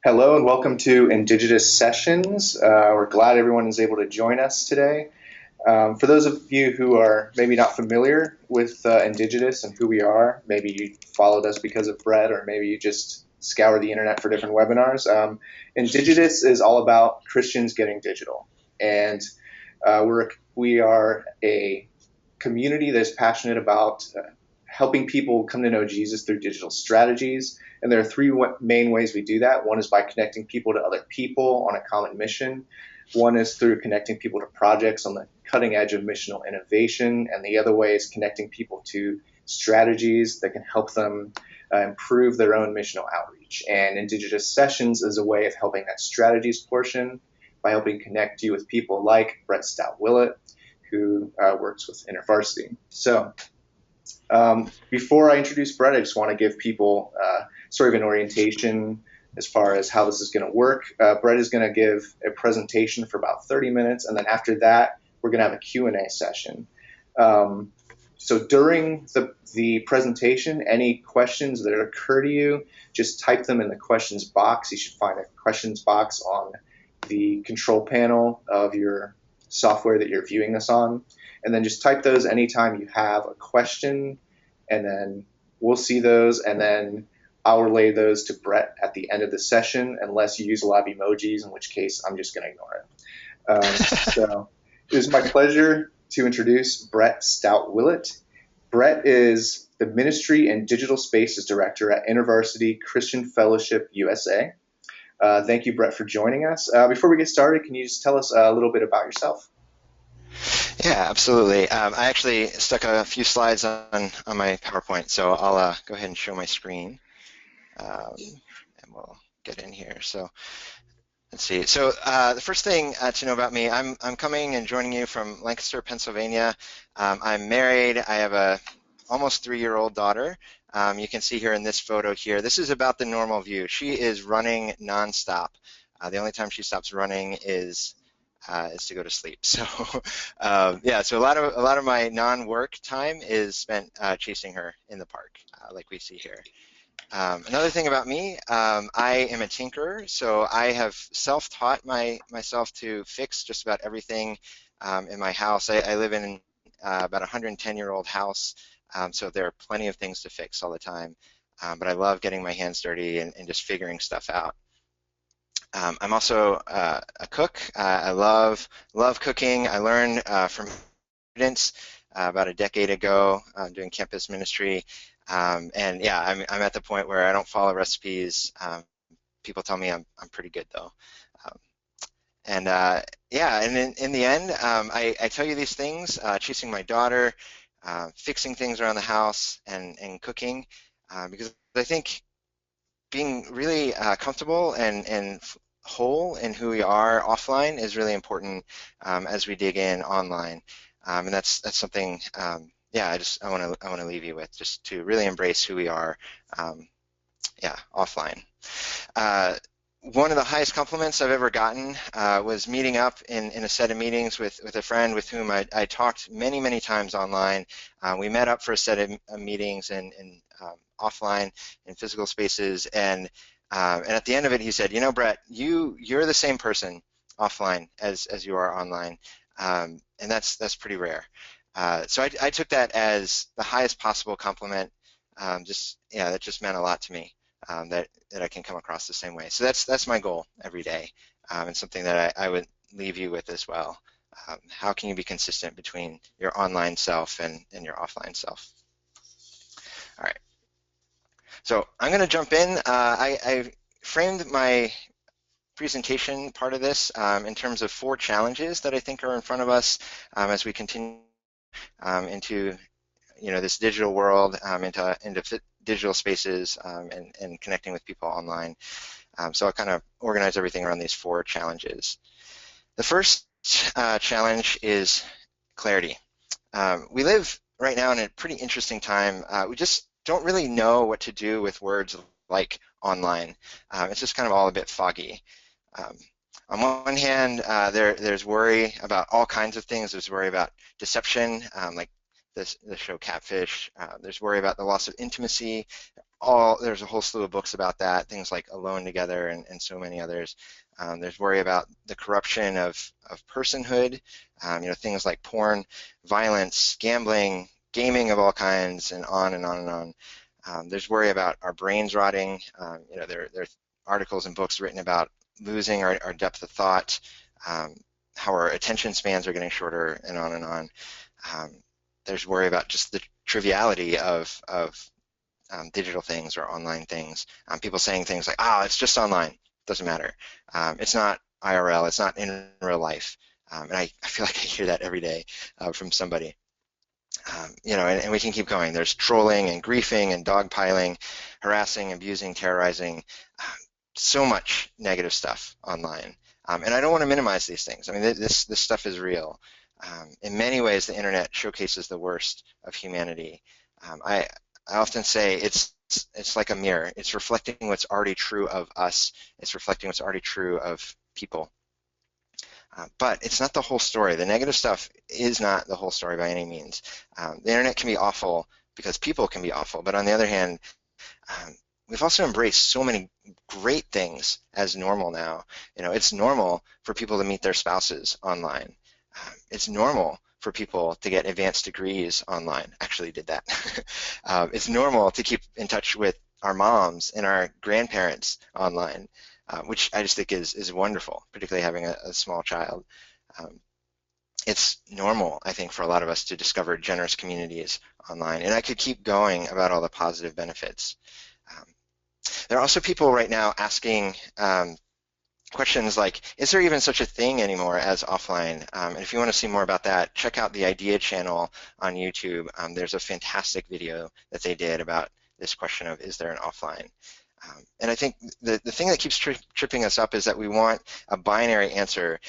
Hello and welcome to Indigenous Sessions. We're glad everyone is able to join us today. For those of you who are maybe not familiar with Indigenous and who we are, maybe you followed us because of Bret, or maybe you just scour the internet for different webinars. Indigenous is all about Christians getting digital, and we are a community that's passionate about helping people come to know Jesus through digital strategies. And there are three main ways we do that. One is by connecting people to other people on a common mission. One is through connecting people to projects on the cutting edge of missional innovation. And the other way is connecting people to strategies that can help them improve their own missional outreach. And Indigenous Sessions is a way of helping that strategies portion by helping connect you with people like Bret Staudt Willet, who works with InterVarsity. So before I introduce Bret, I just want to give people sort of an orientation as far as how this is going to work. Bret is going to give a presentation for about 30 minutes, and then after that, we're going to have a Q&A session. So during the presentation, any questions that occur to you, just type them in the questions box. You should find a questions box on the control panel of your software that you're viewing this on. And then just type those anytime you have a question, and then we'll see those, and then I'll relay those to Bret at the end of the session, unless you use a lot of emojis, in which case I'm just going to ignore it. So it is my pleasure to introduce Bret Staudt Willet. Bret is the Ministry and Digital Spaces Director at InterVarsity Christian Fellowship, USA. Thank you, Bret, for joining us. Before we get started, can you just tell us a little bit about yourself? Yeah, absolutely. I actually stuck a few slides on my PowerPoint, so I'll go ahead and show my screen, and we'll get in here. So let's see. So the first thing to know about me, I'm coming and joining you from Lancaster, Pennsylvania. I'm married. I have a almost 3-year-old daughter. You can see here in this photo here. This is about the normal view. She is running nonstop. The only time she stops running is to go to sleep. So yeah, so a lot of my non-work time is spent chasing her in the park, like we see here. Another thing about me, I am a tinkerer, so I have self-taught myself to fix just about everything in my house. I live in about a 110-year-old house, so there are plenty of things to fix all the time. But I love getting my hands dirty and just figuring stuff out. I'm also a cook. I love cooking. I learned from students about a decade ago doing campus ministry. And yeah, I'm at the point where I don't follow recipes. People tell me I'm pretty good though. Um, and yeah, and in the end, I tell you these things, chasing my daughter, fixing things around the house, and cooking, because I think being really comfortable and whole in who we are offline is really important as we dig in online, and that's something. Yeah, I want to leave you with, just to really embrace who we are. Yeah, offline. Uh, One of the highest compliments I've ever gotten was meeting up in a set of meetings with a friend with whom I talked many times online. We met up for a set of meetings in offline in physical spaces, and at the end of it, he said, "You know, Bret, you're the same person offline as you are online, and that's pretty rare." So I took that as the highest possible compliment. Just yeah, that just meant a lot to me. That I can come across the same way. So that's my goal every day, and something that I would leave you with as well. How can you be consistent between your online self and your offline self? All right. So I'm going to jump in. I framed my presentation part of this in terms of 4 challenges that I think are in front of us as we continue into this digital world, into digital spaces, and connecting with people online. So I'll kind of organize everything around these 4 challenges. The first challenge is clarity. We live right now in a pretty interesting time. We just don't really know what to do with words like online. It's just kind of all a bit foggy. On one hand, there's worry about all kinds of things. There's worry about deception, like the show Catfish. There's worry about the loss of intimacy, there's a whole slew of books about that, things like Alone Together and so many others. There's worry about the corruption of personhood, things like porn, violence, gambling, gaming of all kinds, and on and on and on. There's worry about our brains rotting. There are articles and books written about losing our depth of thought, how our attention spans are getting shorter, and on and on. There's worry about just the triviality of digital things or online things. People saying things like, it's just online, doesn't matter. It's not IRL, it's not in real life. And I feel like I hear that every day from somebody. And we can keep going. There's trolling and griefing and dogpiling, harassing, abusing, terrorizing, so much negative stuff online. And I don't want to minimize these things. I mean, this stuff is real. In many ways, the internet showcases the worst of humanity. I often say it's like a mirror. It's reflecting what's already true of us. It's reflecting what's already true of people. But it's not the whole story. The negative stuff is not the whole story by any means. The internet can be awful because people can be awful. But on the other hand, we've also embraced so many great things as normal now. It's normal for people to meet their spouses online. It's normal for people to get advanced degrees online. Actually did that. It's normal to keep in touch with our moms and our grandparents online, which I just think is wonderful, particularly having a small child. It's normal, I think, for a lot of us to discover generous communities online. And I could keep going about all the positive benefits. There are also people right now asking questions like, is there even such a thing anymore as offline? And if you want to see more about that, check out the Idea channel on YouTube. There's a fantastic video that they did about this question of, is there an offline? And I think the thing that keeps tripping us up is that we want a binary answer.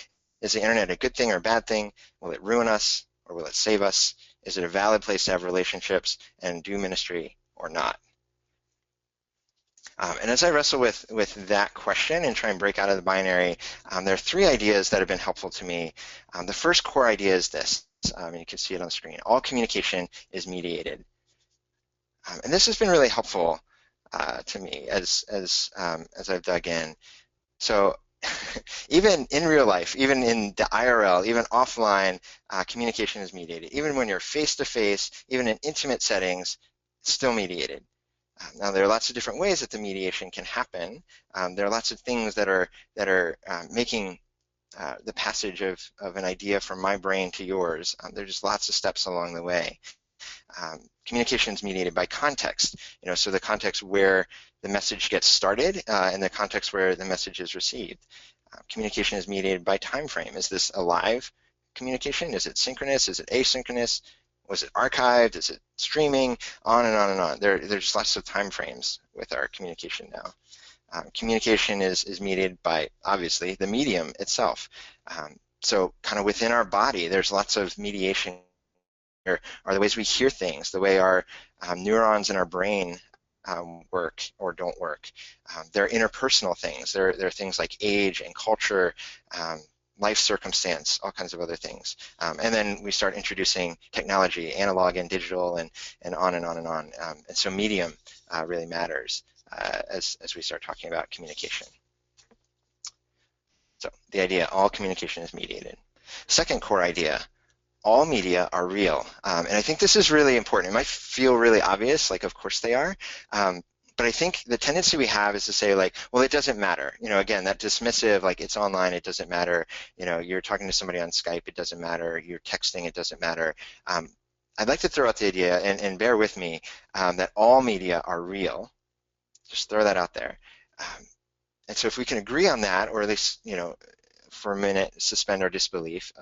Is the internet a good thing or a bad thing? Will it ruin us or will it save us? Is it a valid place to have relationships and do ministry or not? And as I wrestle with that question and try and break out of the binary, there are three ideas that have been helpful to me. The first core idea is this, and you can see it on the screen. All communication is mediated. And this has been really helpful to me as I've dug in. So even in real life, even in the IRL, even offline, communication is mediated. Even when you're face-to-face, even in intimate settings, it's still mediated. Now, there are lots of different ways that the mediation can happen. There are lots of things that are making the passage of an idea from my brain to yours. There are just lots of steps along the way. Communication is mediated by context, so the context where the message gets started and the context where the message is received. Communication is mediated by time frame. Is this a live communication? Is it synchronous? Is it asynchronous? Was it archived? Is it streaming? On and on and on. There's lots of time frames with our communication now. Communication is mediated by, obviously, the medium itself. So kind of within our body, there's lots of mediation. There are the ways we hear things, the way our neurons in our brain work or don't work. There are interpersonal things. There are things like age and culture, life circumstance, all kinds of other things. And then we start introducing technology, analog and digital, and on and on and on. And so medium really matters as we start talking about communication. So the idea, all communication is mediated. Second core idea, all media are real. And I think this is really important. It might feel really obvious, like of course they are. But I think the tendency we have is to say, like, well, it doesn't matter. Again, that dismissive, like, it's online, it doesn't matter. You're talking to somebody on Skype, it doesn't matter. You're texting, it doesn't matter. I'd like to throw out the idea, and bear with me, that all media are real. Just throw that out there. And so if we can agree on that, or at least, for a minute, suspend our disbelief,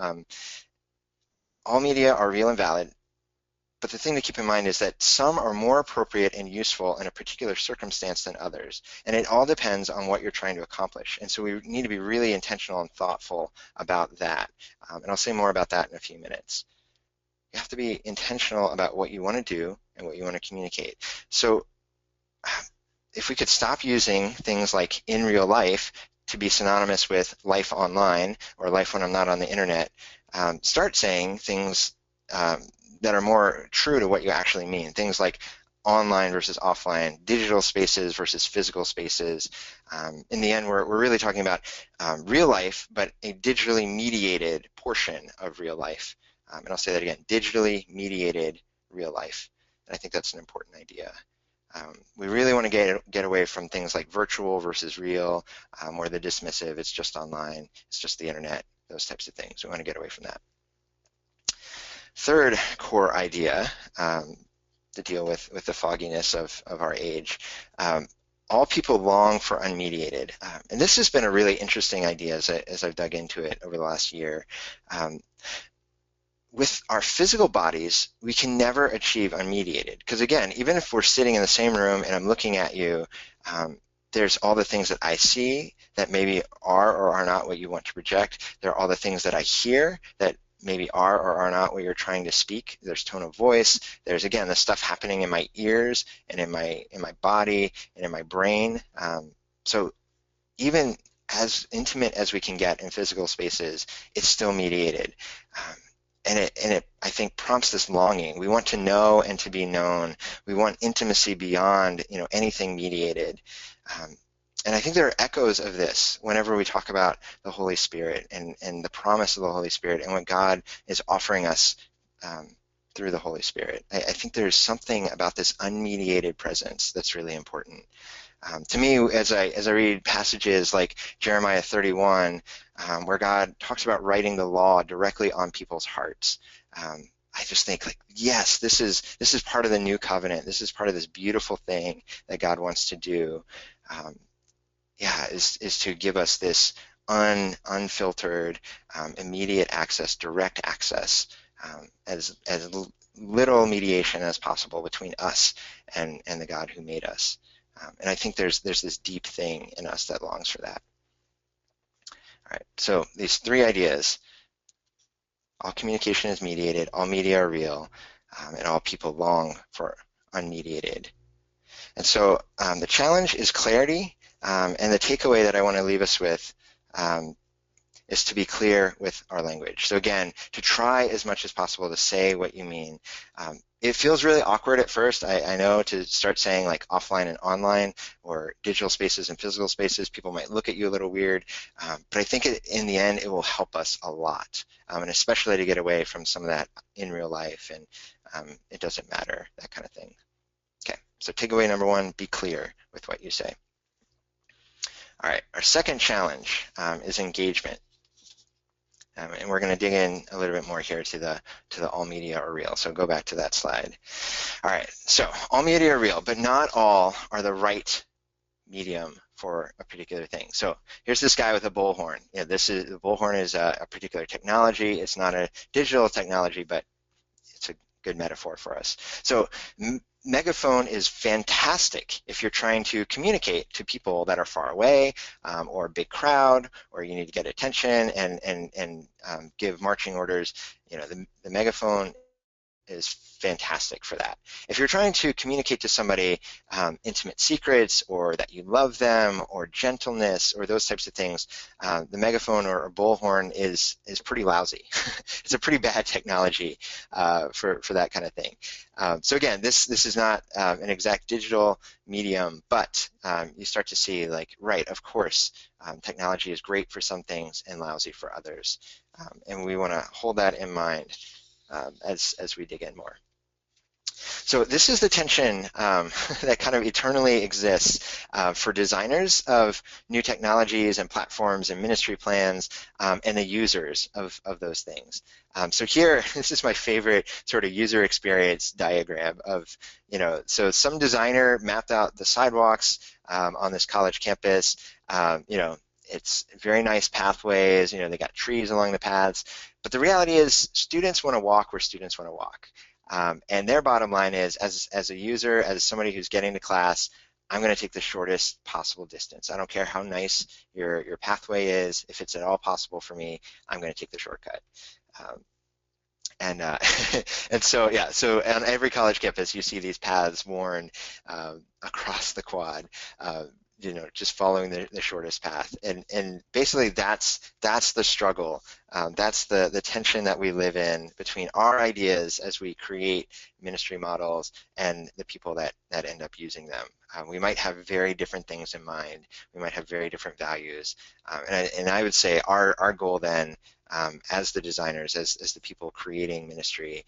all media are real and valid. But the thing to keep in mind is that some are more appropriate and useful in a particular circumstance than others. And it all depends on what you're trying to accomplish. And so we need to be really intentional and thoughtful about that. And I'll say more about that in a few minutes. You have to be intentional about what you want to do and what you want to communicate. So if we could stop using things like in real life to be synonymous with life online or life when I'm not on the internet, start saying things that are more true to what you actually mean. Things like online versus offline, digital spaces versus physical spaces. In the end, we're really talking about real life, but a digitally mediated portion of real life. And I'll say that again, digitally mediated real life. And I think that's an important idea. We really want to get away from things like virtual versus real, or the dismissive, it's just online, it's just the internet, those types of things. We want to get away from that. Third core idea to deal with the fogginess of our age. All people long for unmediated. And this has been a really interesting idea as I've dug into it over the last year. With our physical bodies, we can never achieve unmediated. Because again, even if we're sitting in the same room and I'm looking at you, there's all the things that I see that maybe are or are not what you want to project. There are all the things that I hear that maybe are or are not what you're trying to speak. There's tone of voice. There's, again, the stuff happening in my ears and in my body and in my brain. So even as intimate as we can get in physical spaces, it's still mediated. And it, I think, prompts this longing. We want to know and to be known. We want intimacy beyond, anything mediated. And I think there are echoes of this whenever we talk about the Holy Spirit and the promise of the Holy Spirit and what God is offering us through the Holy Spirit. I think there's something about this unmediated presence that's really important. To me, as I read passages like Jeremiah 31, where God talks about writing the law directly on people's hearts, I just think, like, yes, this is part of the new covenant. This is part of this beautiful thing that God wants to do. Is to give us this unfiltered, immediate access, direct access, as little mediation as possible between us and the God who made us. And I think there's this deep thing in us that longs for that. All right, so these three ideas: all communication is mediated, all media are real, and all people long for unmediated. And so the challenge is clarity, and the takeaway that I want to leave us with is to be clear with our language. So again, to try as much as possible to say what you mean. It feels really awkward at first, I know, to start saying like offline and online, or digital spaces and physical spaces. People might look at you a little weird, but I think in the end it will help us a lot, and especially to get away from some of that in real life and it doesn't matter, that kind of thing. Okay, so takeaway number one, be clear with what you say. All right, our second challenge is engagement. And we're going to dig in a little bit more here to the all media are real. So go back to that slide. All right, so all media are real, but not all are the right medium for a particular thing. So here's this guy with a bullhorn. The bullhorn is a particular technology. It's not a digital technology, but it's a good metaphor for us. So megaphone is fantastic if you're trying to communicate to people that are far away, or a big crowd, or you need to get attention and give marching orders. The megaphone is fantastic for that. If you're trying to communicate to somebody intimate secrets, or that you love them, or gentleness, or those types of things, the megaphone or bullhorn is pretty lousy. It's a pretty bad technology for that kind of thing. So again, this is not an exact digital medium, but you start to see, like, right, of course, technology is great for some things and lousy for others, and we want to hold that in mind as we dig in more. So this is the tension that kind of eternally exists for designers of new technologies and platforms and ministry plans, and the users of those things. So here, this is my favorite sort of user experience diagram of, so some designer mapped out the sidewalks on this college campus. It's very nice pathways, they got trees along the paths, but the reality is students want to walk where students want to walk. And their bottom line is, as a user, as somebody who's getting to class, I'm going to take the shortest possible distance. I don't care how nice your pathway is. If it's at all possible for me, I'm going to take the shortcut. And so on every college campus, you see these paths worn across the quad, just following the shortest path. And basically that's the struggle That's the tension that we live in between our ideas as we create ministry models and the people that end up using them. We might have very different things in mind. We might have very different values. And I would say our goal then, as the designers, as the people creating ministry,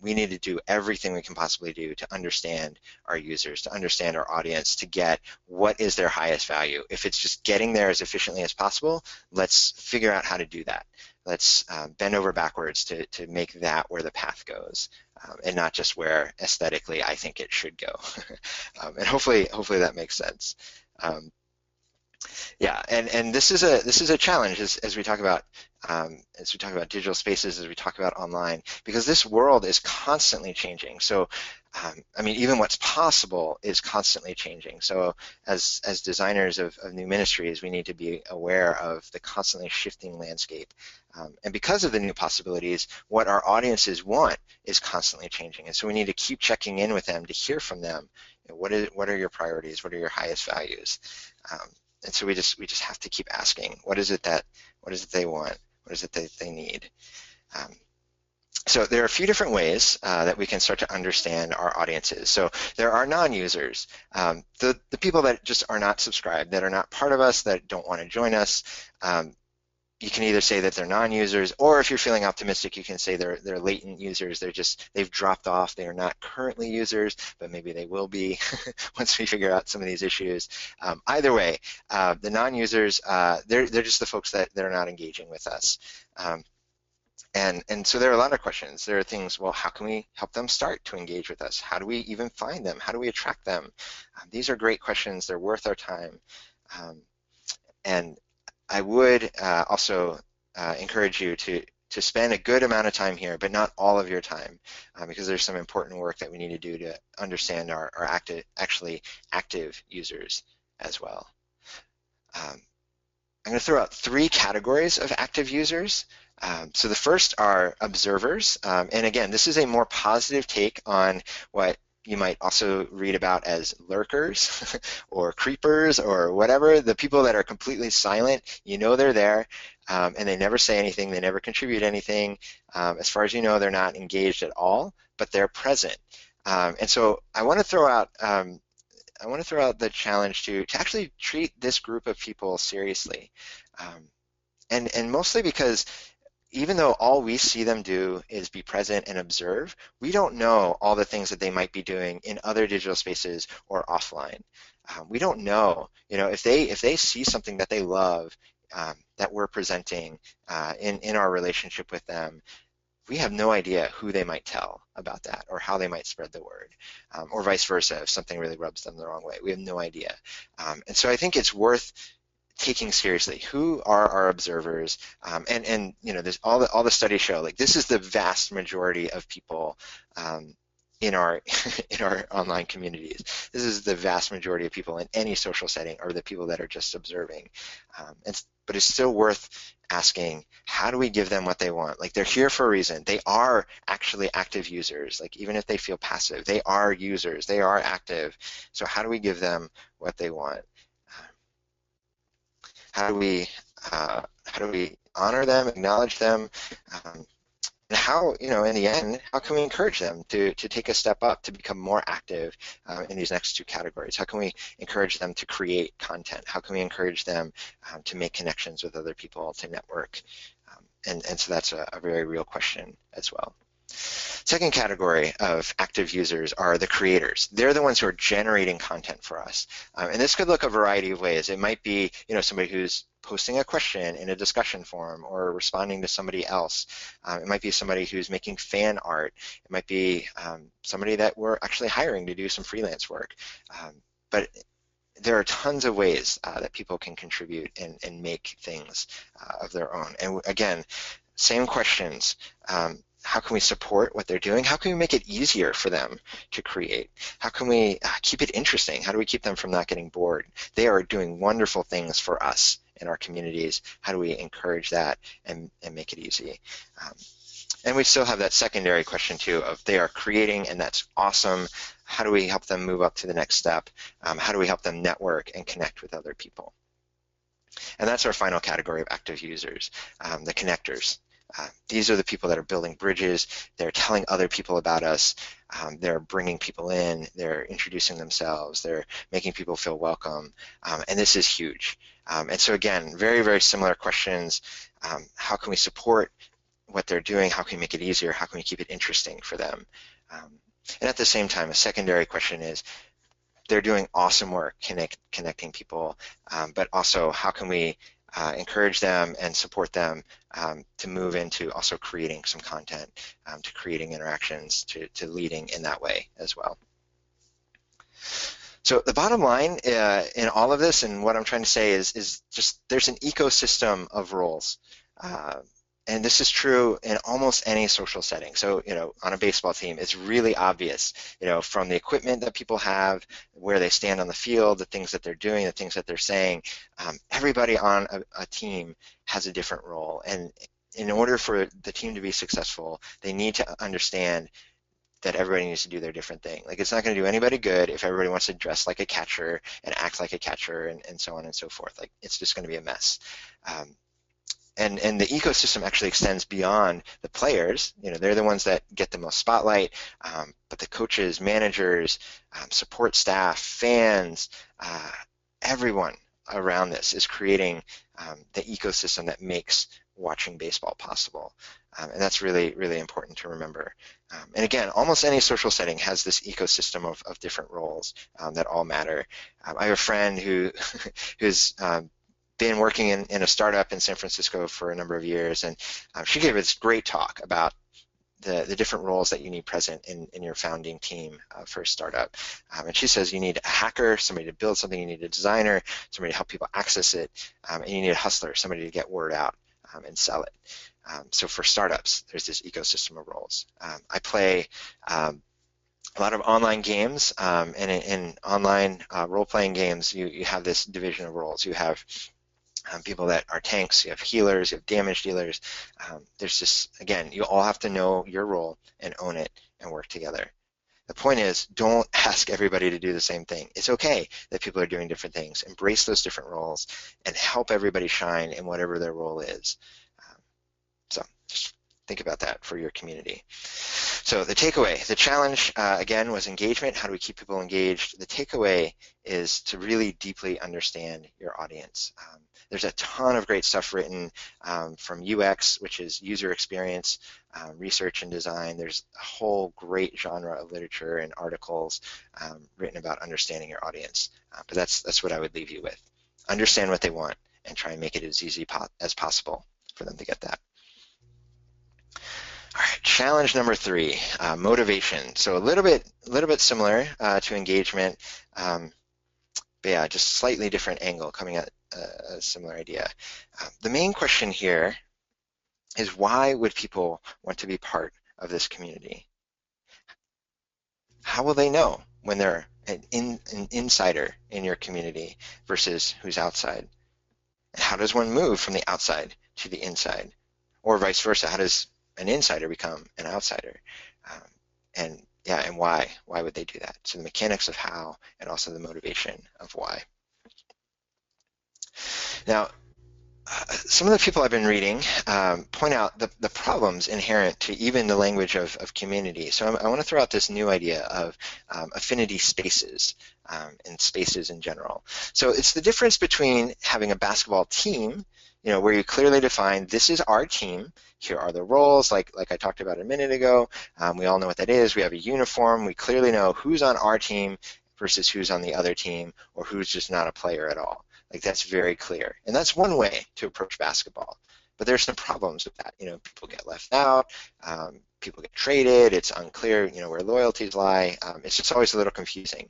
we need to do everything we can possibly do to understand our users, to understand our audience, to get what is their highest value. If it's just getting there as efficiently as possible, let's figure out how to do that. Let's bend over backwards to make that where the path goes, and not just where aesthetically I think it should go. And hopefully that makes sense. Yeah, and this is a challenge as we talk about digital spaces, as we talk about online, because this world is constantly changing. So, I mean, even what's possible is constantly changing. So, as designers of new ministries, we need to be aware of the constantly shifting landscape, and because of the new possibilities, what our audiences want is constantly changing, and so we need to keep checking in with them to hear from them. You know, what are your priorities? What are your highest values? And so we just have to keep asking, what is it they want? What is it that they need? So there are a few different ways that we can start to understand our audiences. So there are non-users, the people that just are not subscribed, that are not part of us, that don't want to join us. You can either say that they're non-users, or if you're feeling optimistic, you can say they're latent users. They've dropped off. They are not currently users, but maybe they will be once we figure out some of these issues. Either way, the non-users, they're just the folks that are not engaging with us. And so there are a lot of questions. There are things, well, how can we help them start to engage with us? How do we even find them? How do we attract them? These are great questions. They're worth our time. And I would also encourage you to spend a good amount of time here, but not all of your time, because there's some important work that we need to do to understand our actually active users as well. I'm going to throw out 3 categories of active users. So the first are observers, and again, this is a more positive take on what you might also read about as lurkers or creepers or whatever, the people that are completely silent. You know they're there, and they never say anything, they never contribute anything. As far as you know, they're not engaged at all, but they're present. And so I want to throw out the challenge to actually treat this group of people seriously, and mostly because even though all we see them do is be present and observe, we don't know all the things that they might be doing in other digital spaces or offline. We don't know, if they see something that they love, that we're presenting in our relationship with them, we have no idea who they might tell about that or how they might spread the word, or vice versa if something really rubs them the wrong way. We have no idea. And so I think it's worth taking seriously who are our observers, and there's all the studies show, like, this is the vast majority of people in our online communities. This is the vast majority of people in any social setting are the people that are just observing, but it's still worth asking, how do we give them what they want? Like, they're here for a reason. They are actually active users. Like, even if they feel passive, they are users, they are active. So how do we give them what they want? How do we honor them, acknowledge them, and how, in the end, how can we encourage them to take a step up, to become more active in these next 2 categories? How can we encourage them to create content? How can we encourage them to make connections with other people, to network? And so that's a very real question as well. Second category of active users are the creators. They're the ones who are generating content for us. And this could look a variety of ways. It might be, somebody who's posting a question in a discussion forum or responding to somebody else. It might be somebody who's making fan art. It might be somebody that we're actually hiring to do some freelance work. But there are tons of ways that people can contribute and make things of their own. And again, same questions. How can we support what they're doing? How can we make it easier for them to create? How can we keep it interesting? How do we keep them from not getting bored? They are doing wonderful things for us in our communities. How do we encourage that and make it easy? And we still have that secondary question too of, they are creating and that's awesome. How do we help them move up to the next step? How do we help them network and connect with other people? And that's our final category of active users, the connectors. These are the people that are building bridges. They're telling other people about us. They're bringing people in. They're introducing themselves. They're making people feel welcome. And this is huge. And so again, very, very similar questions. How can we support what they're doing? How can we make it easier? How can we keep it interesting for them? And at the same time, a secondary question is, they're doing awesome work connecting people, but also how can we encourage them and support them to move into also creating some content, to creating interactions, to leading in that way as well. So the bottom line in all of this, and what I'm trying to say is just there's an ecosystem of roles. And this is true in almost any social setting. So, on a baseball team, it's really obvious, from the equipment that people have, where they stand on the field, the things that they're doing, the things that they're saying. Everybody on a team has a different role. And in order for the team to be successful, they need to understand that everybody needs to do their different thing. Like, it's not going to do anybody good if everybody wants to dress like a catcher and act like a catcher and so on and so forth. Like, it's just going to be a mess. And the ecosystem actually extends beyond the players. They're the ones that get the most spotlight, but the coaches, managers, support staff, fans, everyone around this is creating the ecosystem that makes watching baseball possible. And that's really, really important to remember. And again, almost any social setting has this ecosystem of different roles that all matter. I have a friend who's been working in a startup in San Francisco for a number of years, and she gave this great talk about the different roles that you need present in your founding team for a startup. And she says you need a hacker, somebody to build something, you need a designer, somebody to help people access it, and you need a hustler, somebody to get word out and sell it. So for startups, there's this ecosystem of roles. I play a lot of online games, and in online role-playing games, you have this division of roles. You have people that are tanks, you have healers, you have damage dealers. There's just, again, you all have to know your role and own it and work together. The point is, don't ask everybody to do the same thing. It's okay that people are doing different things. Embrace those different roles and help everybody shine in whatever their role is. So just think about that for your community. So the takeaway, the challenge, again, was engagement. How do we keep people engaged? The takeaway is to really deeply understand your audience. There's a ton of great stuff written from UX, which is user experience, research and design. There's a whole great genre of literature and articles written about understanding your audience. But that's what I would leave you with. Understand what they want and try and make it as easy as possible for them to get that. All right, challenge number 3, motivation. So a little bit similar to engagement, but yeah, just slightly different angle coming at a similar idea. The main question here is, why would people want to be part of this community? How will they know when they're an insider in your community versus who's outside? And how does one move from the outside to the inside? Or vice versa, how does an insider become an outsider? And why would they do that? So the mechanics of how, and also the motivation of why. Now, some of the people I've been reading point out the problems inherent to even the language of community. So I want to throw out this new idea of affinity spaces and spaces in general. So it's the difference between having a basketball team, where you clearly define, this is our team, here are the roles, like I talked about a minute ago. We all know what that is. We have a uniform. We clearly know who's on our team versus who's on the other team, or who's just not a player at all. Like, that's very clear. And that's one way to approach basketball. But there's some problems with that. People get left out, people get traded, it's unclear, where loyalties lie. It's just always a little confusing.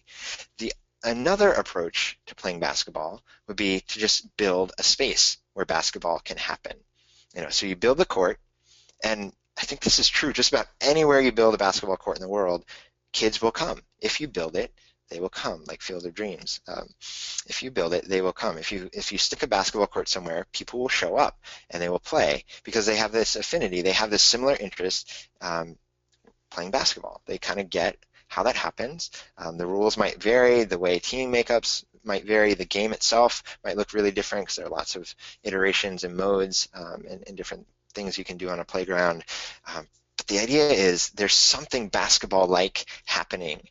Another approach to playing basketball would be to just build a space where basketball can happen. So you build the court, and I think this is true just about anywhere you build a basketball court in the world, kids will come. If you build it, they will come, like Field of Dreams. If you build it, they will come. If you stick a basketball court somewhere, people will show up and they will play because they have this affinity. They have this similar interest playing basketball. They kind of get how that happens. The rules might vary. The way team makeups might vary. The game itself might look really different because there are lots of iterations and modes and different things you can do on a playground. But the idea is there's something basketball-like happening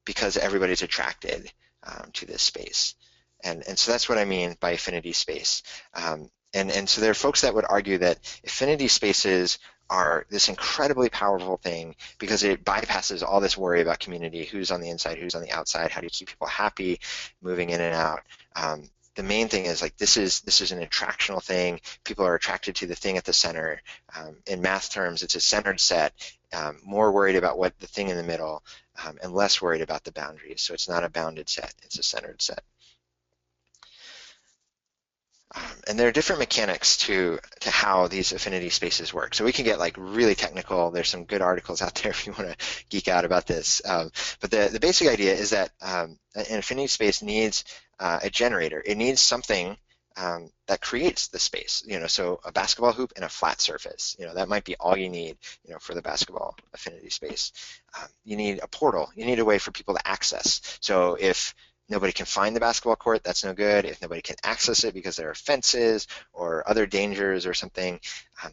because everybody's attracted to this space. And so that's what I mean by affinity space. And so there are folks that would argue that affinity spaces are this incredibly powerful thing because it bypasses all this worry about community, who's on the inside, who's on the outside, how do you keep people happy, moving in and out. The main thing is like this is an attractional thing. People are attracted to the thing at the center. In math terms, it's a centered set, more worried about what the thing in the middle, and less worried about the boundaries. So it's not a bounded set, it's a centered set. And there are different mechanics to how these affinity spaces work. So we can get like really technical. There's some good articles out there if you want to geek out about this. But the basic idea is that an affinity space needs a generator. It needs something that creates the space. So a basketball hoop and a flat surface. That might be all you need. For the basketball affinity space. You need a portal. You need a way for people to access. So if nobody can find the basketball court, that's no good. If nobody can access it because there are fences or other dangers or something,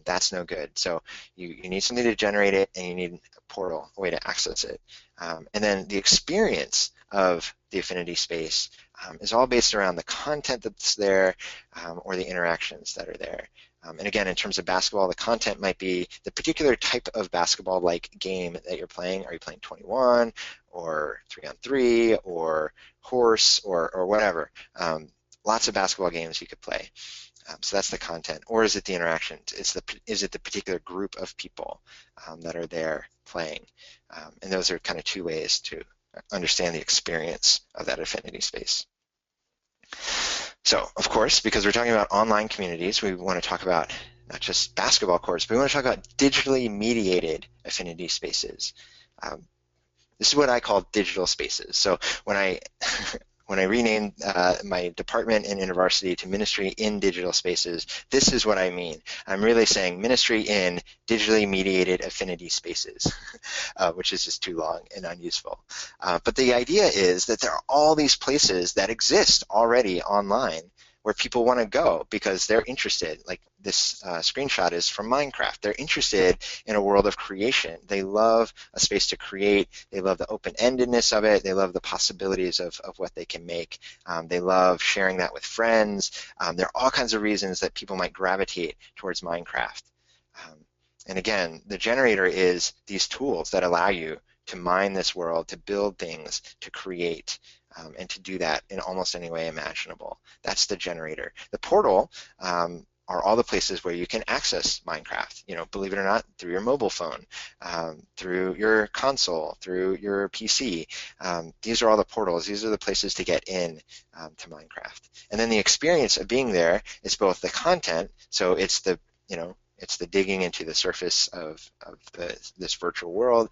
that's no good. So you need something to generate it, and you need a portal, a way to access it. And then the experience of the affinity space is all based around the content that's there or the interactions that are there. And again, in terms of basketball, the content might be the particular type of basketball-like game that you're playing. Are you playing 21 or 3-on-3 or horse or whatever? Lots of basketball games you could play. So that's the content. Or is it the interactions? Is it the particular group of people that are there playing? And those are kind of two ways to understand the experience of that affinity space. So, of course, because we're talking about online communities, we want to talk about not just basketball courts, but we want to talk about digitally mediated affinity spaces. This is what I call digital spaces. So when I renamed my department in InterVarsity to Ministry in Digital Spaces, this is what I mean. I'm really saying Ministry in Digitally Mediated Affinity Spaces, which is just too long and unuseful. But the idea is that there are all these places that exist already online where people want to go because they're interested. Like this screenshot is from Minecraft. They're interested in a world of creation. They love a space to create. They love the open-endedness of it. They love the possibilities of what they can make. They love sharing that with friends. There are all kinds of reasons that people might gravitate towards Minecraft. And again, the generator is these tools that allow you to mine this world, to build things, to create, and to do that in almost any way imaginable. That's the generator. The portal are all the places where you can access Minecraft, believe it or not, through your mobile phone, through your console, through your PC. These are all the portals. These are the places to get in to Minecraft. And then the experience of being there is both the content, so it's the, it's the digging into the surface of this virtual world.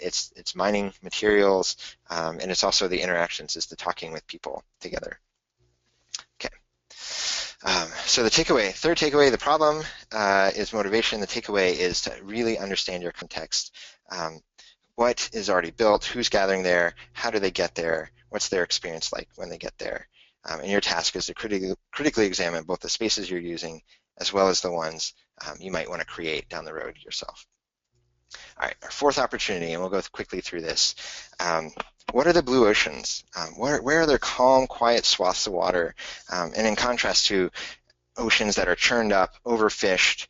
It's mining materials, and it's also the interactions, it's the talking with people together. Okay. So the takeaway, third takeaway, the problem is motivation. The takeaway is to really understand your context. What is already built? Who's gathering there? How do they get there? What's their experience like when they get there? And your task is to critically examine both the spaces you're using as well as the ones you might want to create down the road yourself. All right, our fourth opportunity, and we'll go quickly through this. What are the blue oceans? Where are there calm, quiet swaths of water? And in contrast to oceans that are churned up, overfished,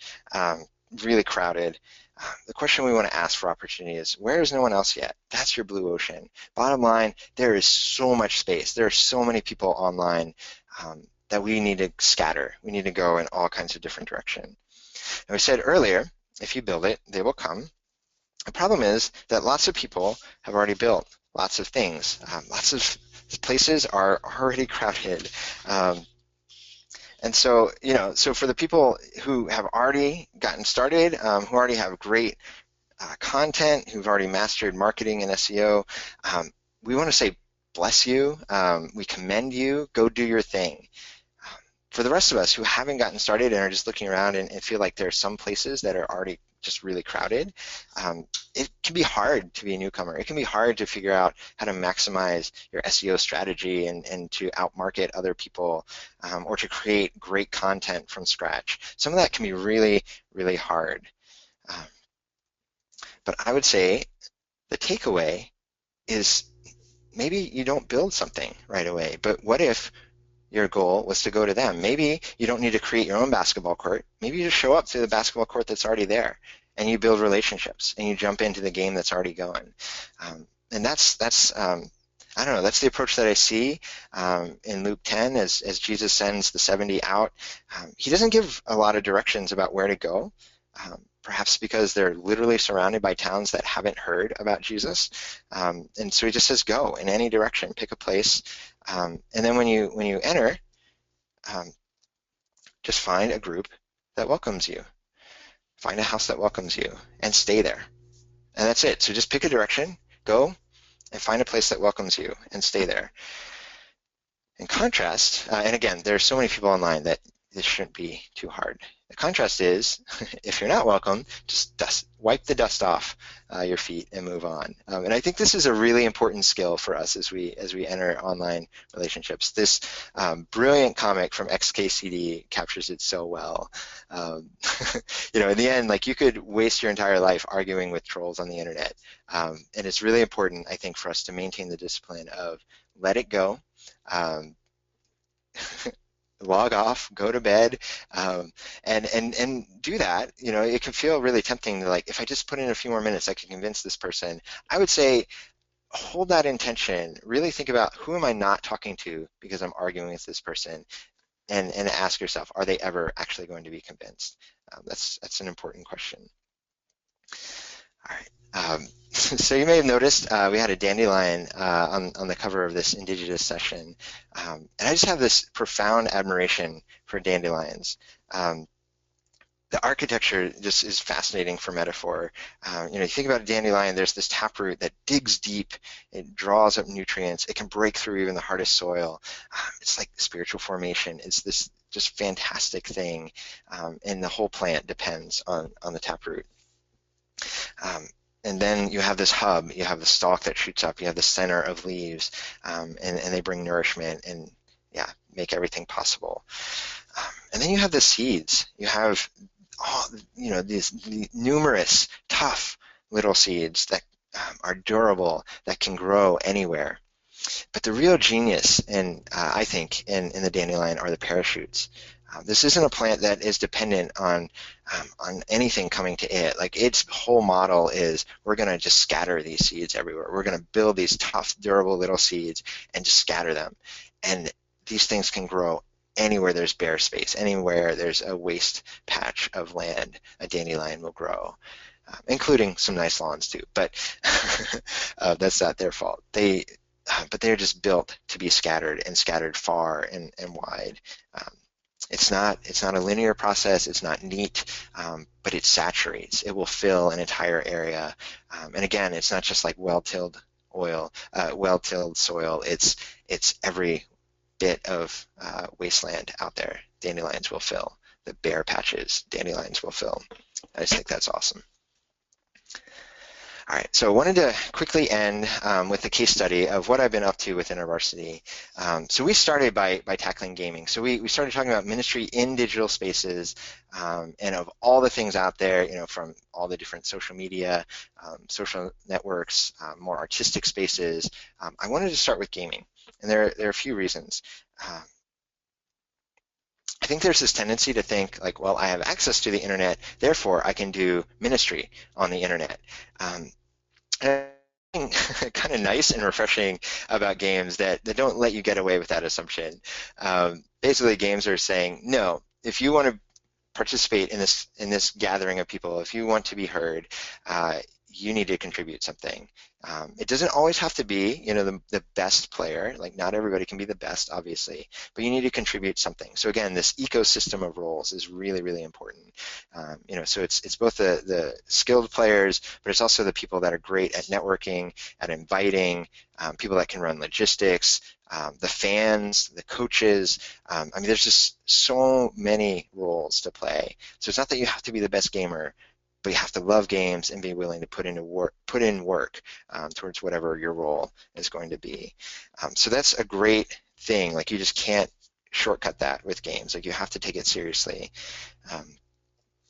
really crowded, the question we want to ask for opportunity is, where is no one else yet? That's your blue ocean. Bottom line, there is so much space. There are so many people online that we need to scatter. We need to go in all kinds of different directions. And we said earlier, if you build it, they will come. The problem is that lots of people have already built lots of things. Lots of places are already crowded. And so, so for the people who have already gotten started, who already have great content, who've already mastered marketing and SEO, we want to say, bless you. We commend you. Go do your thing. For the rest of us who haven't gotten started and are just looking around and feel like there are some places that are already just really crowded, it can be hard to be a newcomer. It can be hard to figure out how to maximize your SEO strategy and to outmarket other people, or to create great content from scratch. Some of that can be really, really hard. But I would say the takeaway is maybe you don't build something right away, but what if your goal was to go to them? Maybe you don't need to create your own basketball court. Maybe you just show up to the basketball court that's already there, and you build relationships, and you jump into the game that's already going. And that's I don't know, that's the approach that I see in Luke 10 as Jesus sends the 70 out. He doesn't give a lot of directions about where to go, perhaps because they're literally surrounded by towns that haven't heard about Jesus. And so he just says, go in any direction, pick a place. And then when you enter, just find a group that welcomes you. Find a house that welcomes you and stay there. And that's it. So just pick a direction, go, and find a place that welcomes you and stay there. In contrast, and again, there's so many people online that this shouldn't be too hard. The contrast is, if you're not welcome, just wipe the dust off your feet and move on. And I think this is a really important skill for us as we enter online relationships. This brilliant comic from XKCD captures it so well. You know, in the end, like, you could waste your entire life arguing with trolls on the internet. And it's really important, I think, for us to maintain the discipline of let it go. Log off, go to bed, and do that. You know, it can feel really tempting to, like, if I just put in a few more minutes, I can convince this person. I would say hold that intention. Really think about, who am I not talking to because I'm arguing with this person, and ask yourself, are they ever actually going to be convinced? That's an important question. All right. So you may have noticed we had a dandelion on the cover of this indigenous session. And I just have this profound admiration for dandelions. The architecture just is fascinating for metaphor. You know, you think about a dandelion, there's this taproot that digs deep, it draws up nutrients, it can break through even the hardest soil. It's like spiritual formation. It's this just fantastic thing, and the whole plant depends on the taproot. And then you have this hub, you have the stalk that shoots up, you have the center of leaves, and they bring nourishment and, yeah, make everything possible. And then you have the seeds. You have all, you know, these numerous tough little seeds that are durable, that can grow anywhere. But the real genius, I think, in the dandelion are the parachutes. This isn't a plant that is dependent on anything coming to it. Like, its whole model is, we're going to just scatter these seeds everywhere. We're going to build these tough, durable little seeds and just scatter them. And these things can grow anywhere there's bare space, anywhere there's a waste patch of land, a dandelion will grow, including some nice lawns too. But that's not their fault. But they're just built to be scattered, and scattered far and wide. It's not a linear process. It's not neat, but it saturates. It will fill an entire area. And again, it's not just like well-tilled soil. It's every bit of wasteland out there. Dandelions will fill. The bare patches, dandelions will fill. I just think that's awesome. All right, so I wanted to quickly end with a case study of what I've been up to with InterVarsity. So we started by tackling gaming. So we started talking about ministry in digital spaces, and of all the things out there, you know, from all the different social media, social networks, more artistic spaces, I wanted to start with gaming. And there are a few reasons. I think there's this tendency to think, like, well, I have access to the internet, therefore I can do ministry on the internet. Kind of nice and refreshing about games that don't let you get away with that assumption. Basically, games are saying, no, if you want to participate in this gathering of people, if you want to be heard, you need to contribute something. It doesn't always have to be, you know, the best player. Like, not everybody can be the best, obviously, but you need to contribute something. So again, this ecosystem of roles is really, really important. You know, so it's both the skilled players, but it's also the people that are great at networking, at inviting, people that can run logistics, the fans, the coaches. I mean, there's just so many roles to play. So it's not that you have to be the best gamer, but you have to love games and be willing to put in work towards whatever your role is going to be. So that's a great thing. Like, you just can't shortcut that with games. Like, you have to take it seriously.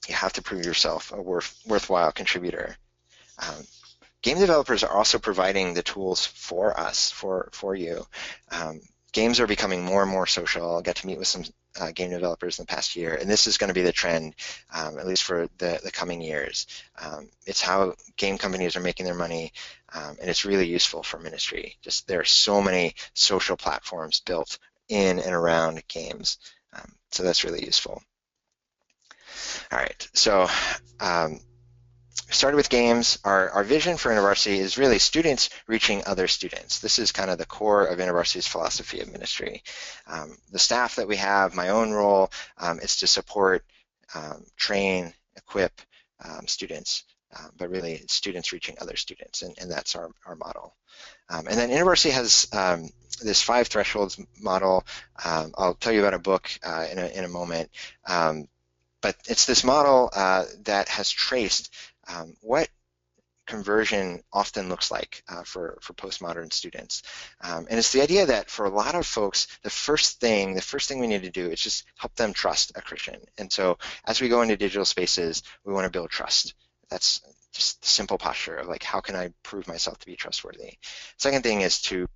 You have to prove yourself a worthwhile contributor. Game developers are also providing the tools for us, for you. Games are becoming more and more social. I got to meet with some game developers in the past year, and this is going to be the trend, at least for the coming years. It's how game companies are making their money, and it's really useful for ministry. Just, there are so many social platforms built in and around games, so that's really useful. All right, so started with games. Our vision for InterVarsity is really students reaching other students. This is kind of the core of InterVarsity's philosophy of ministry. The staff that we have, my own role, is to support, train, equip students, but really it's students reaching other students, and that's our model. And then InterVarsity has this 5 thresholds model. I'll tell you about a book in a moment, but it's this model that has traced what conversion often looks like for postmodern students. And it's the idea that for a lot of folks, the first thing we need to do is just help them trust a Christian. And so as we go into digital spaces, we want to build trust. That's just the simple posture of, like, how can I prove myself to be trustworthy? Second thing is to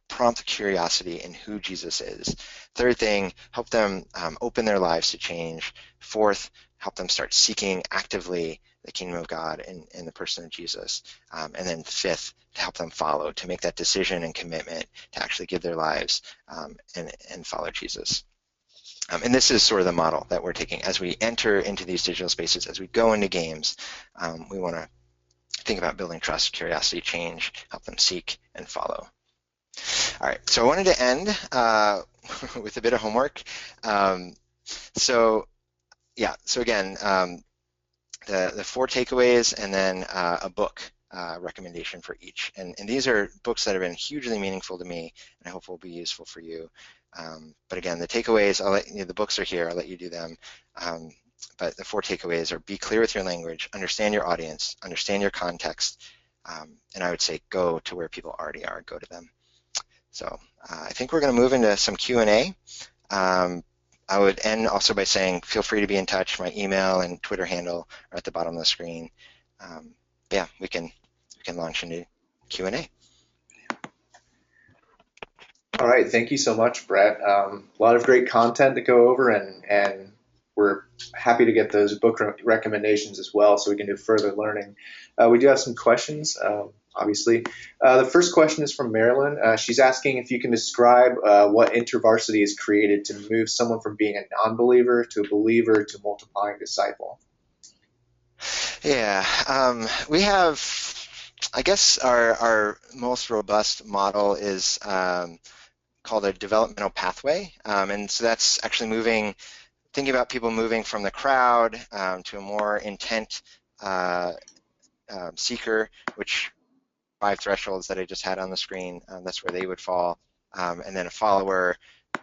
prompt curiosity in who Jesus is. Third thing, help them open their lives to change. Fourth, help them start seeking actively the kingdom of God in the person of Jesus. And then fifth, to help them follow, to make that decision and commitment to actually give their lives and follow Jesus. And this is sort of the model that we're taking as we enter into these digital spaces, as we go into games. We want to think about building trust, curiosity, change, help them seek and follow. All right, so I wanted to end with a bit of homework. So again, the 4 takeaways, and then a book recommendation for each. And these are books that have been hugely meaningful to me, and I hope will be useful for you. But again, the takeaways, the books are here, I'll let you do them. But the 4 takeaways are: be clear with your language, understand your audience, understand your context, and I would say go to where people already are, go to them. So I think we're going to move into some Q&A. I would end also by saying, feel free to be in touch. My email and Twitter handle are at the bottom of the screen. Yeah, we can launch into Q&A. All right, thank you so much, Bret. A lot of great content to go over, and we're happy to get those book recommendations as well, so we can do further learning. We do have some questions, obviously. The first question is from Marilyn. She's asking if you can describe what InterVarsity has created to move someone from being a non-believer to a believer to multiplying disciple. Yeah, we have, I guess our most robust model is called a developmental pathway. And so that's actually thinking about people moving from the crowd to a more intent seeker, which 5 thresholds that I just had on the screen, that's where they would fall. And then a follower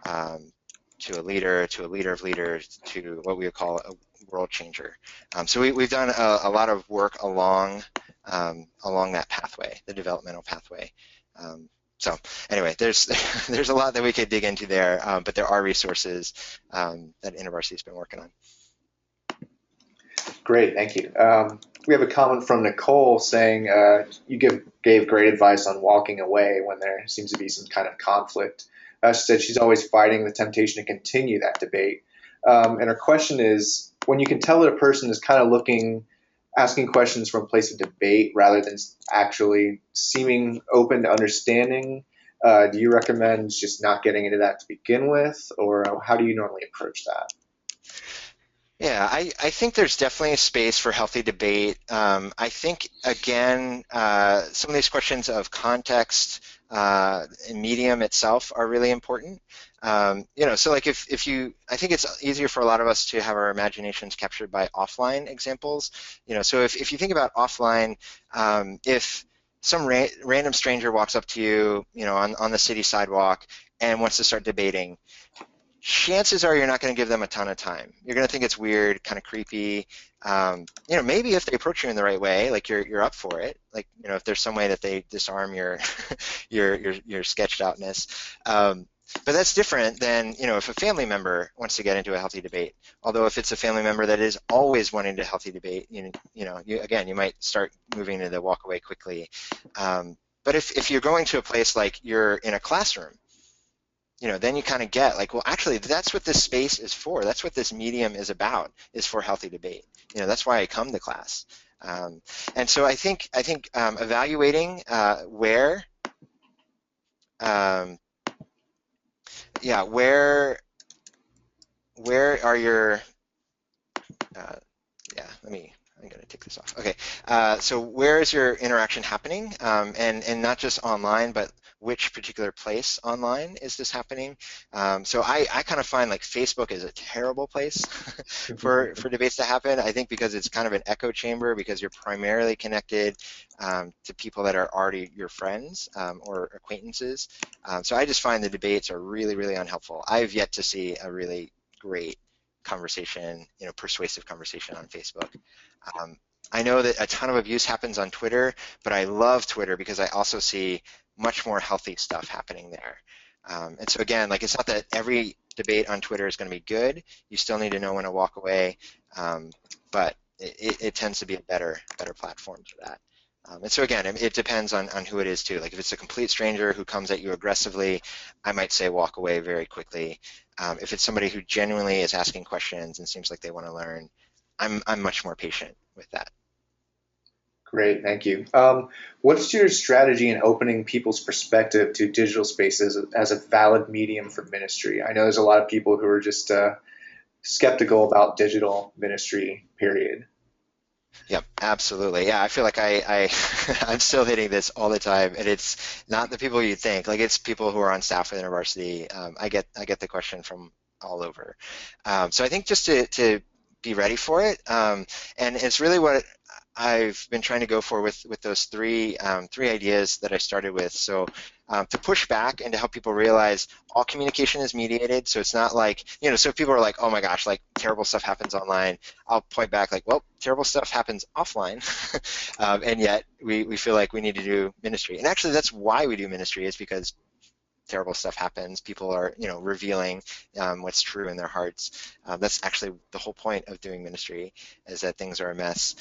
to a leader of leaders, to what we would call a world changer. So we've done a lot of work along that pathway, the developmental pathway. So anyway, there's a lot that we could dig into there, but there are resources that InterVarsity's been working on. Great, thank you. We have a comment from Nicole saying you gave great advice on walking away when there seems to be some kind of conflict. She said she's always fighting the temptation to continue that debate. And her question is, when you can tell that a person is kind of asking questions from a place of debate rather than actually seeming open to understanding, do you recommend just not getting into that to begin with, or how do you normally approach that? Yeah, I think there's definitely a space for healthy debate. I think, again, some of these questions of context and medium itself are really important. So like I think it's easier for a lot of us to have our imaginations captured by offline examples. So if you think about offline, if some random stranger walks up to you, on the city sidewalk and wants to start debating, chances are you're not going to give them a ton of time. You're going to think it's weird, kind of creepy. Maybe if they approach you in the right way, like you're up for it. Like, if there's some way that they disarm your your sketched outness. But that's different than, if a family member wants to get into a healthy debate. Although if it's a family member that is always wanting to healthy debate, you might start moving to the walk away quickly. But if you're going to a place like you're in a classroom, then you kind of get like, well, actually, that's what this space is for. That's what this medium is about, is for healthy debate. That's why I come to class. And so I think evaluating where are your I'm going to take this off. Okay, so where is your interaction happening? And not just online, but which particular place online is this happening? So I kind of find like Facebook is a terrible place for debates to happen. I think because it's kind of an echo chamber, because you're primarily connected to people that are already your friends or acquaintances. So I just find the debates are really, really unhelpful. I've yet to see a really great conversation, persuasive conversation on Facebook. I know that a ton of abuse happens on Twitter, but I love Twitter because I also see much more healthy stuff happening there. And so again, like, it's not that every debate on Twitter is going to be good. You still need to know when to walk away, but it tends to be a better platform for that. And so again, it depends on who it is too. Like if it's a complete stranger who comes at you aggressively, I might say walk away very quickly. If it's somebody who genuinely is asking questions and seems like they want to learn, I'm much more patient with that. Great, thank you. What's your strategy in opening people's perspective to digital spaces as a valid medium for ministry? I know there's a lot of people who are just skeptical about digital ministry, period. Yep, absolutely. Yeah, I feel like I'm still hitting this all the time, and it's not the people you think. Like, it's people who are on staff at InterVarsity. I get the question from all over. So I think just to be ready for it, and it's really what I've been trying to go for with those three ideas that I started with. So to push back and to help people realize all communication is mediated. So it's not like, so if people are like, oh my gosh, like terrible stuff happens online, I'll point back like, well, terrible stuff happens offline. And yet we feel like we need to do ministry. And actually that's why we do ministry, is because terrible stuff happens. People are, revealing what's true in their hearts. That's actually the whole point of doing ministry, is that things are a mess.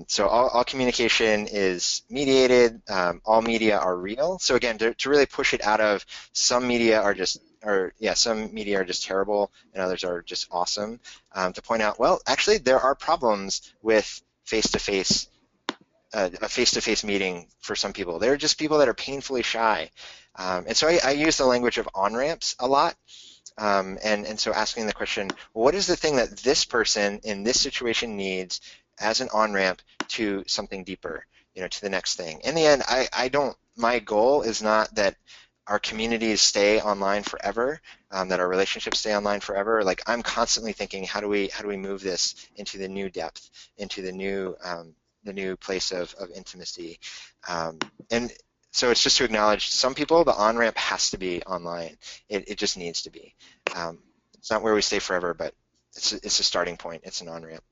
So all communication is mediated. All media are real. So again, to really push it out of some media are just terrible and others are just awesome. To point out, well, actually there are problems with face-to-face a face-to-face meeting for some people. They're just people that are painfully shy. And so I use the language of on-ramps a lot. And so asking the question, well, what is the thing that this person in this situation needs as an on-ramp to something deeper, to the next thing? In the end, my goal is not that our communities stay online forever, that our relationships stay online forever. Like, I'm constantly thinking, how do we move this into the new depth, into the new place of intimacy. And so it's just to acknowledge some people, the on-ramp has to be online. It just needs to be. It's not where we stay forever, but it's a starting point. It's an on-ramp.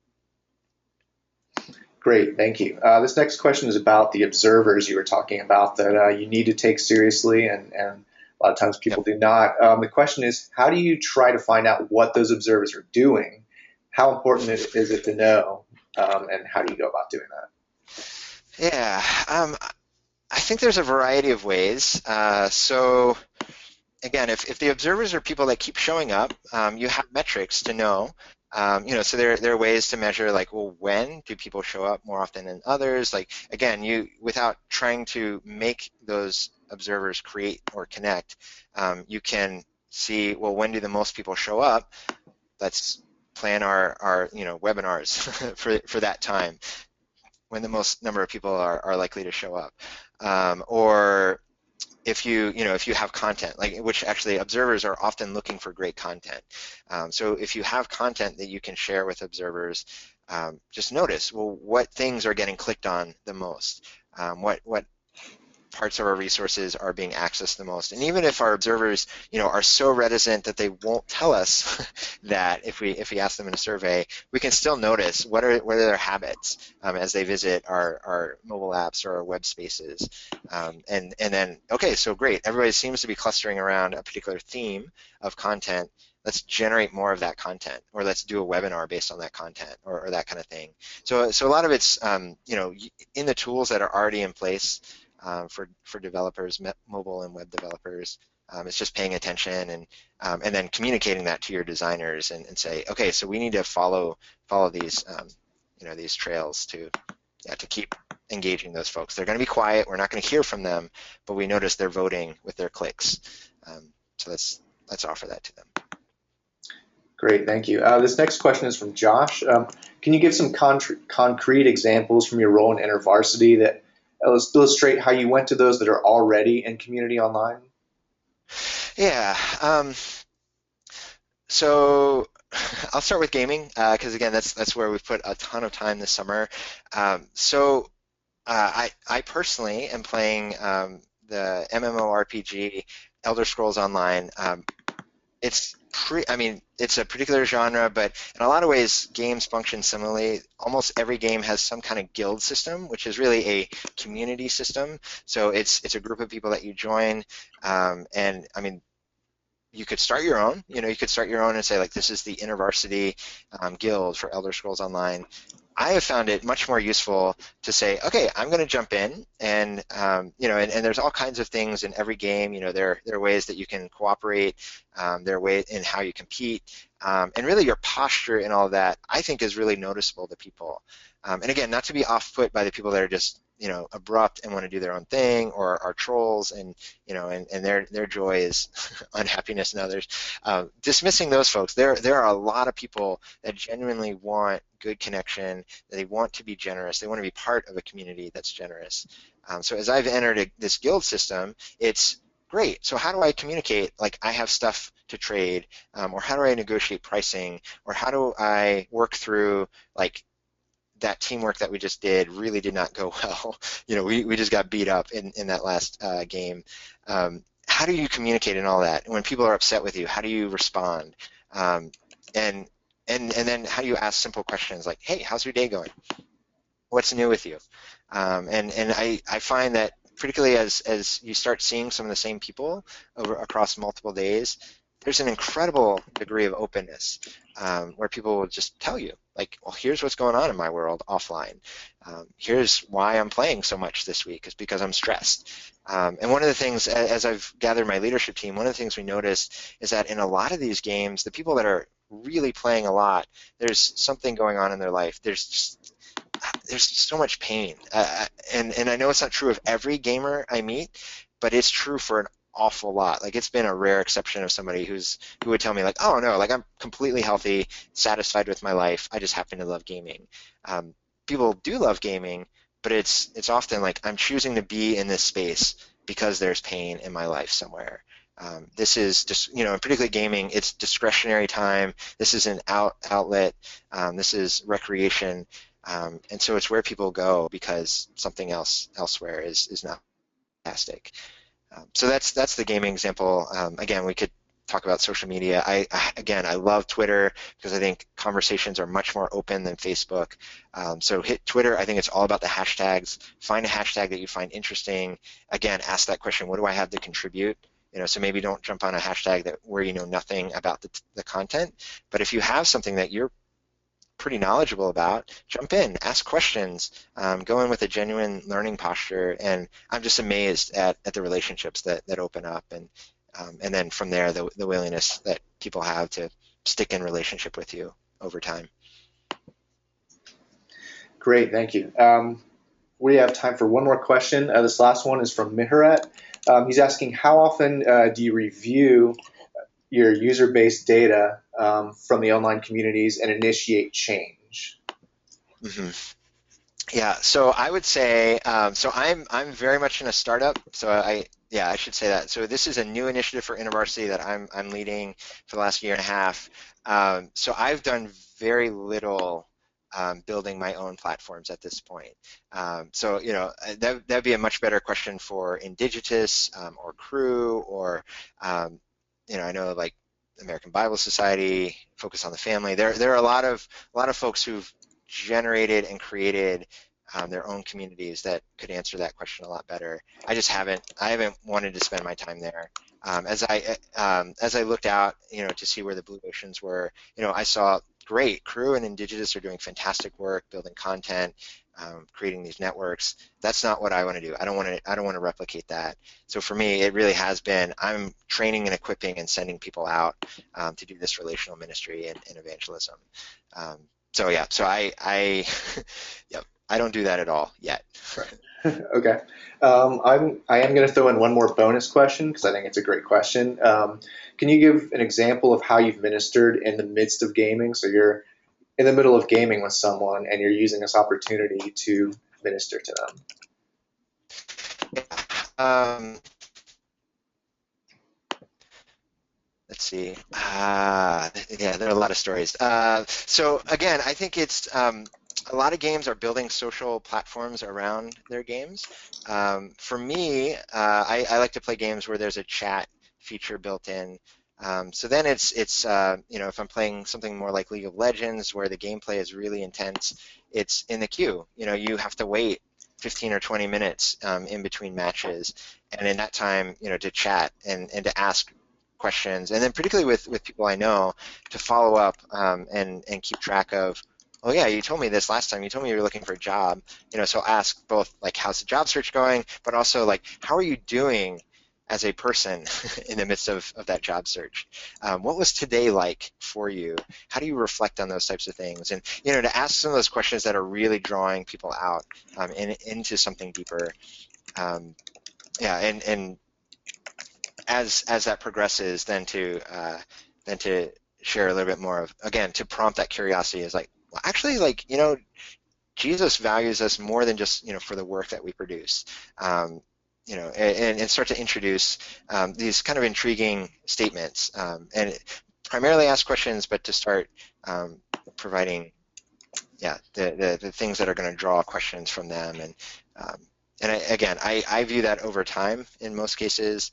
Great, thank you. This next question is about the observers you were talking about that you need to take seriously, and a lot of times people do not. The question is, how do you try to find out what those observers are doing? How important is it to know, and how do you go about doing that? Yeah, I think there's a variety of ways. So again, if the observers are people that keep showing up, you have metrics to know. So there are ways to measure, like, well, when do people show up more often than others? Like, again, without trying to make those observers create or connect, you can see, well, when do the most people show up? Let's plan our webinars for that time, when the most number of people are likely to show up. Or if you have content, like, which actually observers are often looking for great content. So if you have content that you can share with observers, just notice, well, what things are getting clicked on the most? What parts of our resources are being accessed the most. And even if our observers, are so reticent that they won't tell us that if we ask them in a survey, we can still notice what are their habits as they visit our mobile apps or our web spaces. And then, okay, so great, everybody seems to be clustering around a particular theme of content. Let's generate more of that content, or let's do a webinar based on that content, or that kind of thing. So a lot of it's, in the tools that are already in place for developers, mobile and web developers. It's just paying attention and then communicating that to your designers and say, okay, so we need to follow these, these trails to keep engaging those folks. They're going to be quiet. We're not going to hear from them, but we notice they're voting with their clicks. So let's offer that to them. Great, thank you. This next question is from Josh. Can you give some concrete examples from your role in InterVarsity that illustrate how you went to those that are already in community online? Yeah. So I'll start with gaming because again, that's where we've put a ton of time this summer. I personally am playing the MMORPG Elder Scrolls Online. It's a particular genre, but in a lot of ways, games function similarly. Almost every game has some kind of guild system, which is really a community system. So it's a group of people that you join, and you could start your own. You could start your own and say, like, this is the InterVarsity Guild for Elder Scrolls Online. I have found it much more useful to say, okay, I'm going to jump in, and and there's all kinds of things in every game. There are ways that you can cooperate. There are ways in how you compete, and really your posture and all of that, I think, is really noticeable to people. And again, not to be off-put by the people that are just abrupt and want to do their own thing, or are trolls, and and their joy is unhappiness in others. Dismissing those folks, there are a lot of people that genuinely want good connection, that they want to be generous, they want to be part of a community that's generous. So as I've entered this guild system, it's great. So how do I communicate? Like, I have stuff to trade, or how do I negotiate pricing, or how do I work through, like, that teamwork that we just did really did not go well. We just got beat up in that last game. How do you communicate in all that? When people are upset with you, how do you respond? And then how do you ask simple questions like, hey, how's your day going? What's new with you? And I find that particularly as you start seeing some of the same people across multiple days, there's an incredible degree of openness where people will just tell you, like, well, here's what's going on in my world offline. Here's why I'm playing so much this week, is because I'm stressed. And one of the things, as I've gathered my leadership team, one of the things we noticed is that in a lot of these games, the people that are really playing a lot, there's something going on in their life. There's so much pain. And I know it's not true of every gamer I meet, but it's true for an awful lot. Like, it's been a rare exception of somebody who would tell me, like, oh no, like, I'm completely healthy, satisfied with my life, I just happen to love gaming. People do love gaming, but it's often like, I'm choosing to be in this space because there's pain in my life somewhere. This is just, and particularly gaming, it's discretionary time. This is an outlet. This is recreation. And so it's where people go because something else elsewhere is not fantastic. So that's the gaming example. Again, we could talk about social media. I love Twitter because I think conversations are much more open than Facebook. So hit Twitter. I think it's all about the hashtags. Find a hashtag that you find interesting. Again, ask that question, what do I have to contribute? So maybe don't jump on a hashtag where you know nothing about the content. But if you have something that you're pretty knowledgeable about, jump in, ask questions, go in with a genuine learning posture, and I'm just amazed at the relationships that open up, and then from there the willingness that people have to stick in relationship with you over time. Great, thank you. We have time for one more question. This last one is from Miharat. He's asking, how often do you review your user-based data from the online communities and initiate change? Mm-hmm. Yeah, so I would say, so I'm very much in a startup, so I should say that. So this is a new initiative for InterVarsity that I'm leading for the last year and a half. So I've done very little building my own platforms at this point. So, that'd be a much better question for Indigitus or Crew or, I know like American Bible Society, Focus on the Family. There are a lot of folks who've generated and created their own communities that could answer that question a lot better. I haven't wanted to spend my time there. As I looked out, to see where the blue oceans were, I saw great Crew and Indigenous are doing fantastic work, building content, creating these networks. That's not what I want to do. I don't want to replicate that. So for me, it really has been I'm training and equipping and sending people out to do this relational ministry and evangelism. So yeah, so yeah, I don't do that at all yet. Okay. I am going to throw in one more bonus question because I think it's a great question. Can you give an example of how you've ministered in the midst of gaming? So you're in the middle of gaming with someone and you're using this opportunity to minister to them. Um, let's see. Yeah, there are a lot of stories. So again, I think it's a lot of games are building social platforms around their games. For me, I like to play games where there's a chat feature built in. So then it's if I'm playing something more like League of Legends where the gameplay is really intense, it's in the queue. You have to wait 15 or 20 minutes in between matches, and in that time, to chat and to ask questions, and then particularly with people I know, to follow up and keep track of, oh yeah, you told me this last time. You told me you were looking for a job. So ask both like, how's the job search going, but also like, how are you doing as a person in the midst of that job search? What was today like for you? How do you reflect on those types of things? And to ask some of those questions that are really drawing people out into something deeper. Yeah, and as that progresses, then to share a little bit more of, again, to prompt that curiosity is like, well, actually, like, Jesus values us more than just, for the work that we produce. And start to introduce these kind of intriguing statements, and primarily ask questions, but to start providing, yeah, the things that are going to draw questions from them. And I view that over time in most cases.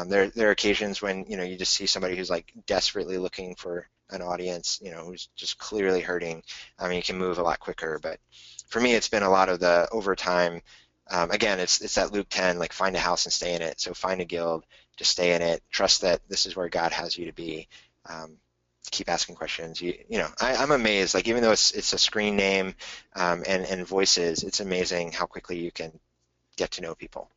There are occasions when, you just see somebody who's like desperately looking for an audience, who's just clearly hurting. I mean, you can move a lot quicker, but for me, it's been a lot of the over time. Again, it's that Luke 10, like find a house and stay in it. So find a guild, just stay in it. Trust that this is where God has you to be. Keep asking questions. I'm amazed. Like, even though it's a screen name and voices, it's amazing how quickly you can get to know people.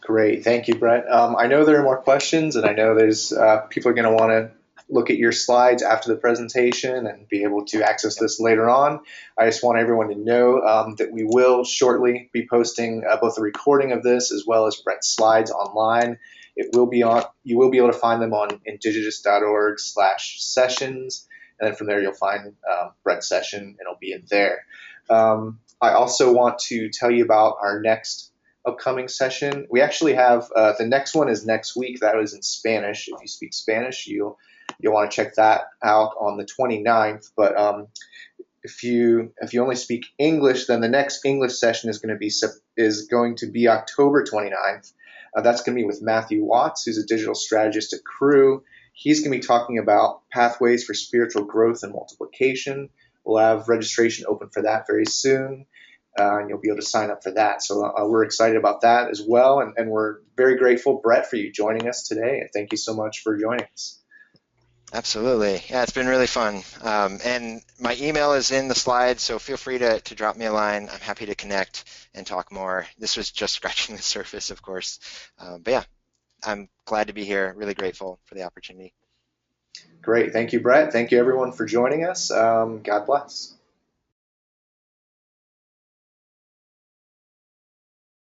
Great. Thank you, Bret. I know there are more questions, and I know there's people are going to want to look at your slides after the presentation and be able to access this later on. I just want everyone to know that we will shortly be posting both a recording of this as well as Bret's slides online. It will be on. You will be able to find them on indigenous.org/sessions, and then from there you'll find Bret's session, and it'll be in there. I also want to tell you about our next upcoming session. We actually have the next one is next week. That was in Spanish. If you speak Spanish, you'll want to check that out on the 29th. But if you only speak English, then the next English session is going to be October 29th. That's going to be with Matthew Watts, who's a digital strategist at Crew. He's going to be talking about pathways for spiritual growth and multiplication. We'll have registration open for that very soon. And you'll be able to sign up for that. So we're excited about that as well. And we're very grateful, Bret, for you joining us today. And thank you so much for joining us. Absolutely. Yeah, it's been really fun. And my email is in the slides, so feel free to drop me a line. I'm happy to connect and talk more. This was just scratching the surface, of course. But yeah, I'm glad to be here. Really grateful for the opportunity. Great. Thank you, Bret. Thank you, everyone, for joining us. God bless.